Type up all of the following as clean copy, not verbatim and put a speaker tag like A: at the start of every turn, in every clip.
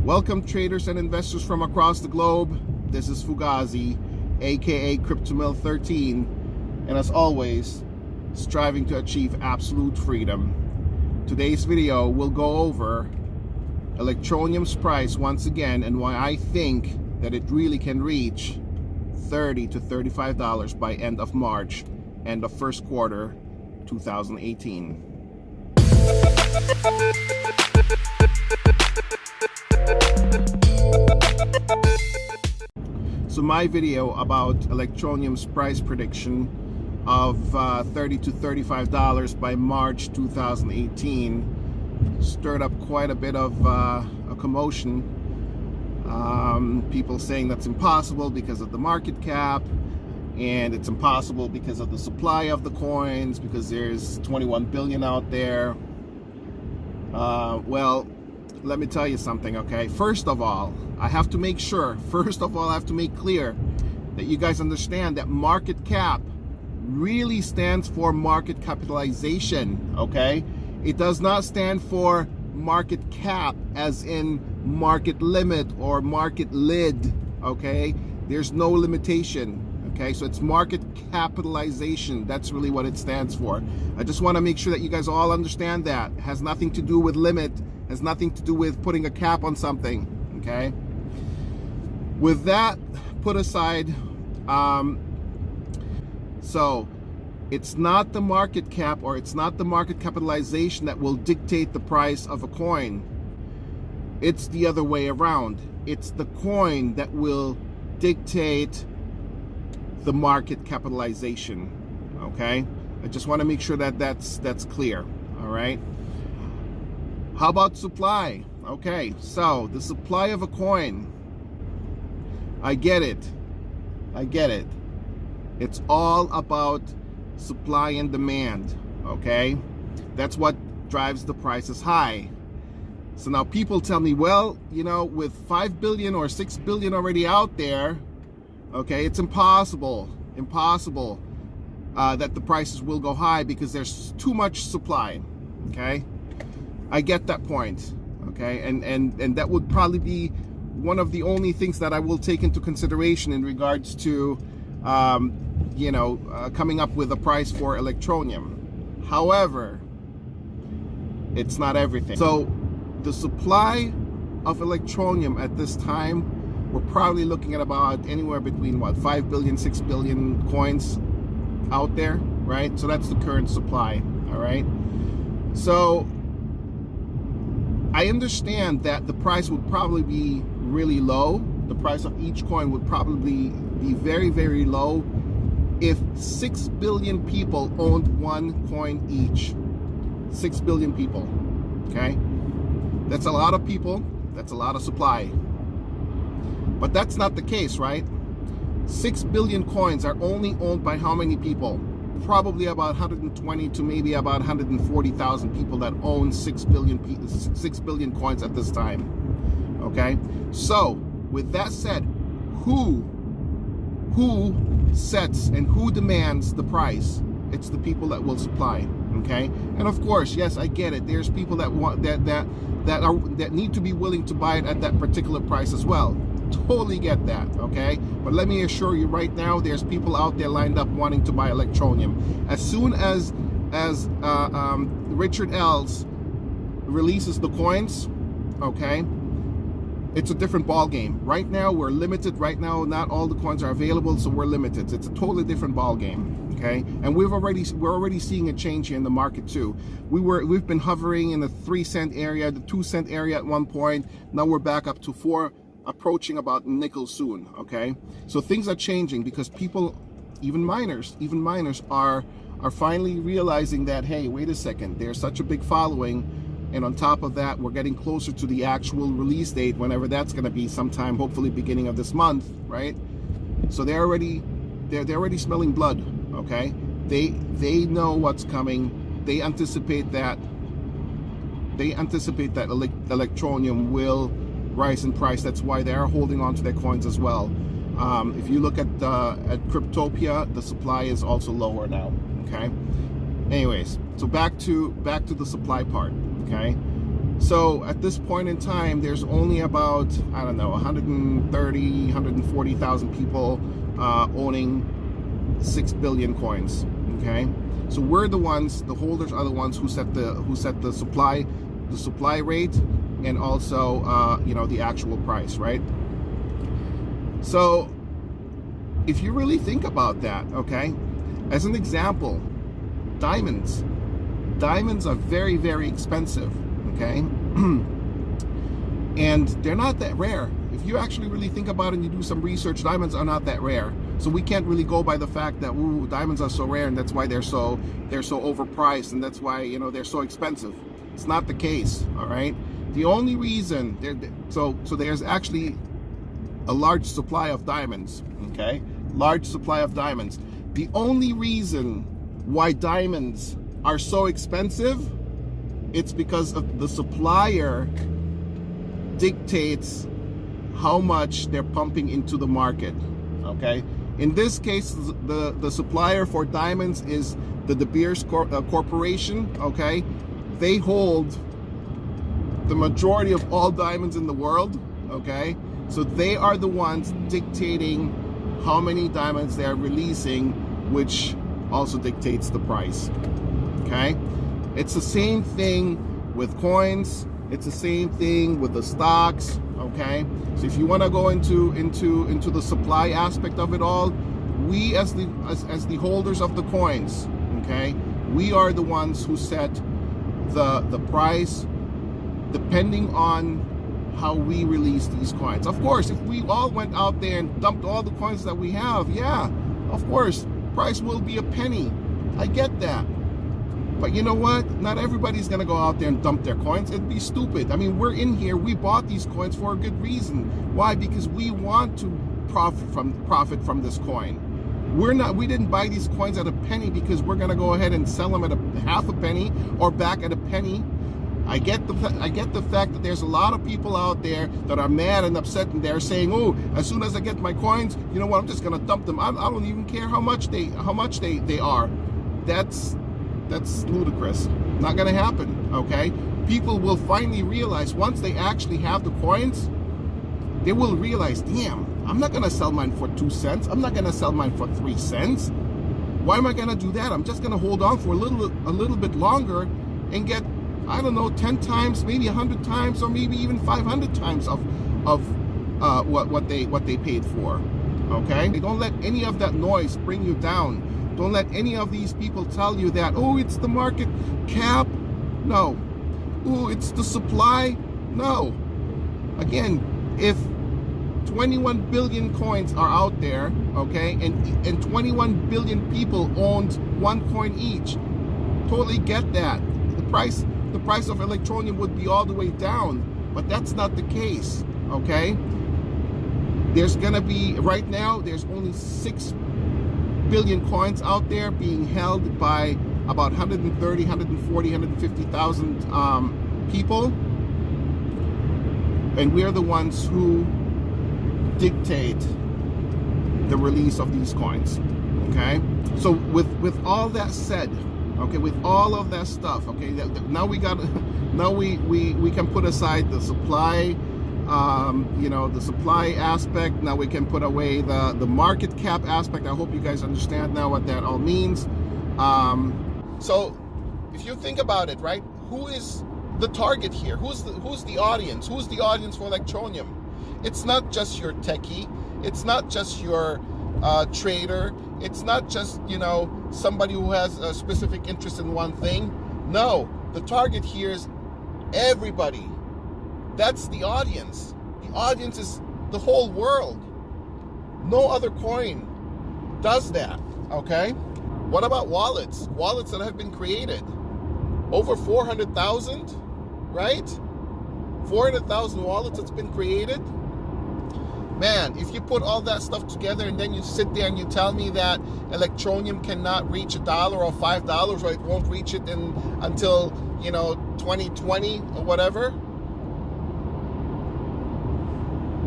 A: Welcome traders and investors from across the globe. This is Fugazi, aka CryptoMill 13, and as always, striving to achieve absolute freedom. Today's video will go over Electroneum's price once again and why I think that it really can reach $30 to $35 by end of March, end of first quarter 2018. So my video about Electroneum's price prediction of $30 to $35 by March 2018 stirred up quite a bit of a commotion. People saying that's impossible because of the market cap, and it's impossible because of the supply of the coins, because there's 21 billion out there. Well, let me tell you something, okay? First of all, I have to make clear that you guys understand that market cap really stands for market capitalization, okay? It does not stand for market cap as in market limit or market lid, okay? There's no limitation, okay? So it's market capitalization. That's really what it stands for. I just want to make sure that you guys all understand that. It has nothing to do with limit, has nothing to do with putting a cap on something, okay? With that put aside, so it's not the market cap or it's not the market capitalization that will dictate the price of a coin. It's the other way around. It's the coin that will dictate the market capitalization, okay? I just want to make sure that that's clear, all right? How about supply? Okay, so the supply of a coin, I get it. It's all about supply and demand, okay? That's what drives the prices high. So now people tell me, well, you know, with 5 billion or 6 billion already out there, okay, it's impossible that the prices will go high because there's too much supply, okay? I get that point, okay? And that would probably be one of the only things that I will take into consideration in regards to coming up with a price for Electroneum. However, it's not everything. So the supply of Electroneum at this time, we're probably looking at about anywhere between 5 billion, 6 billion coins out there, right? So that's the current supply, all right? So I understand that the price would probably be really low. The price of each coin would probably be very, very low if 6 billion people owned one coin each. 6 billion people, okay? That's a lot of people, that's a lot of supply. But that's not the case, right? 6 billion coins are only owned by how many people? Probably about 120 to maybe about 140,000 people that own 6 billion coins at this time, okay? So with that said, who sets and who demands the price? It's the people that will supply, okay? And of course, yes, I get it. There's people that want that need to be willing to buy it at that particular price as well. Totally get that, okay? But let me assure you right now, there's people out there lined up wanting to buy Electroneum. As soon as Richard Ells releases the coins, okay, it's a different ball game. Right now, we're limited. Right now, not all the coins are available, so we're limited. It's a totally different ball game, okay? And we're already seeing a change here in the market too. We've been hovering in the 3 cent area, the 2 cent area at one point. Now we're back up to 4, approaching about nickel soon, okay? So things are changing because people, even miners are finally realizing that, hey, wait a second, there's such a big following, and on top of that, we're getting closer to the actual release date, whenever that's going to be, sometime hopefully beginning of this month, right? So they're already smelling blood, okay? They know what's coming. They anticipate that Electroneum will rise in price. That's why they are holding on to their coins as well. If you look at Cryptopia, the supply is also lower now, okay? Anyways, so back to the supply part, okay? So at this point in time, there's only about, I don't know, 130, 140,000 people owning 6 billion coins. Okay, so we're the ones, the holders are the ones who set the supply rate, and also the actual price, right? So if you really think about that, okay, as an example, diamonds are very, very expensive, okay? And they're not that rare. If you actually really think about it and you do some research, diamonds are not that rare. So we can't really go by the fact that, ooh, diamonds are so rare and that's why they're so overpriced and that's why, they're so expensive. It's not the case, all right? The only reason, so there's actually a large supply of diamonds, okay? Large supply of diamonds. The only reason why diamonds are so expensive, it's because of the supplier dictates how much they're pumping into the market, okay? In this case, the supplier for diamonds is the De Beers Corporation, okay? They hold the majority of all diamonds in the world, okay? So they are the ones dictating how many diamonds they are releasing, which also dictates the price, okay? It's the same thing with coins. It's the same thing with the stocks, okay? So if you want to go into the supply aspect of it all, we as the holders of the coins, okay, we are the ones who set the price depending on how we release these coins. Of course, if we all went out there and dumped all the coins that we have, yeah, of course, price will be a penny. I get that. But you know what? Not everybody's gonna go out there and dump their coins. It'd be stupid. I mean, we're in here, we bought these coins for a good reason. Why? Because we want to profit from this coin. We didn't buy these coins at a penny because we're gonna go ahead and sell them at a half a penny or back at a penny. I get the fact that there's a lot of people out there that are mad and upset and they're saying, oh, as soon as I get my coins, you know what, I'm just gonna dump them. I don't even care how much they are. That's ludicrous. Not gonna happen, okay? People will finally realize once they actually have the coins, they will realize, damn, I'm not gonna sell mine for 2 cents. I'm not gonna sell mine for 3 cents. Why am I gonna do that? I'm just gonna hold on for a little bit longer and get, I don't know, 10 times, maybe 100 times, or maybe even 500 times of what they paid for. Okay? Don't let any of that noise bring you down. Don't let any of these people tell you that, oh, it's the market cap. No. Oh, it's the supply. No. Again, if 21 billion coins are out there, okay, and 21 billion people owned one coin each, totally get that. The price of Electroneum would be all the way down, but that's not the case, okay? There's gonna be, right now, there's only 6 billion coins out there being held by about 130, 140, 150,000 people, and we're the ones who dictate the release of these coins, okay? So with all that said, okay, with all of that stuff, okay, now we can put aside the supply, the supply aspect. Now we can put away the market cap aspect. I hope you guys understand now what that all means. So if you think about it, right, who is the target here? Who's the audience? Who's the audience for Electroneum? It's not just your techie. It's not just your trader. It's not just, somebody who has a specific interest in one thing. No, the target here is everybody. That's the audience. The audience is the whole world. No other coin does that, okay? What about wallets? Wallets that have been created. Over 400,000, right? 400,000 wallets that's been created. Man, if you put all that stuff together and then you sit there and you tell me that Electroneum cannot reach $1 or $5, or it won't reach it until 2020 or whatever,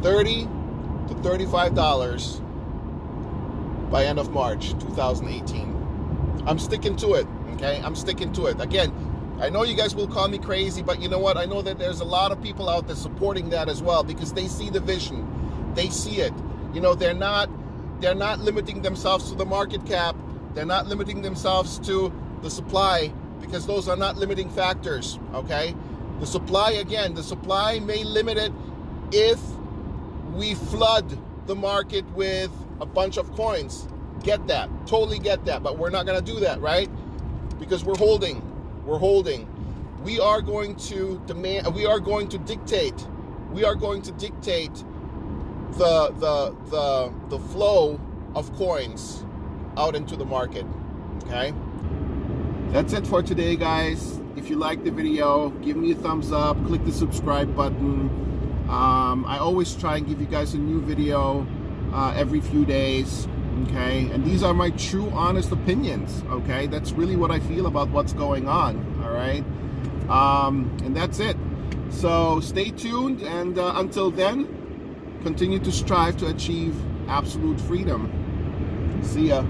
A: $30 to $35 by end of March 2018. I'm sticking to it, okay? I'm sticking to it. Again, I know you guys will call me crazy, but you know what? I know that there's a lot of people out there supporting that as well, because they see the vision. They see it. You know, they're not limiting themselves to the market cap. They're not limiting themselves to the supply, because those are not limiting factors, okay? The supply, again, the supply may limit it if we flood the market with a bunch of coins. Get that, totally get that, but we're not gonna do that, right? Because we're holding. We are going to demand, we are going to dictate the flow of coins out into the market, okay? That's it for today, guys. If you like the video, give me a thumbs up, click the subscribe button. I always try and give you guys a new video every few days, okay? And these are my true, honest opinions, okay? That's really what I feel about what's going on, all right? And that's it. So stay tuned, and until then, continue to strive to achieve absolute freedom. See ya.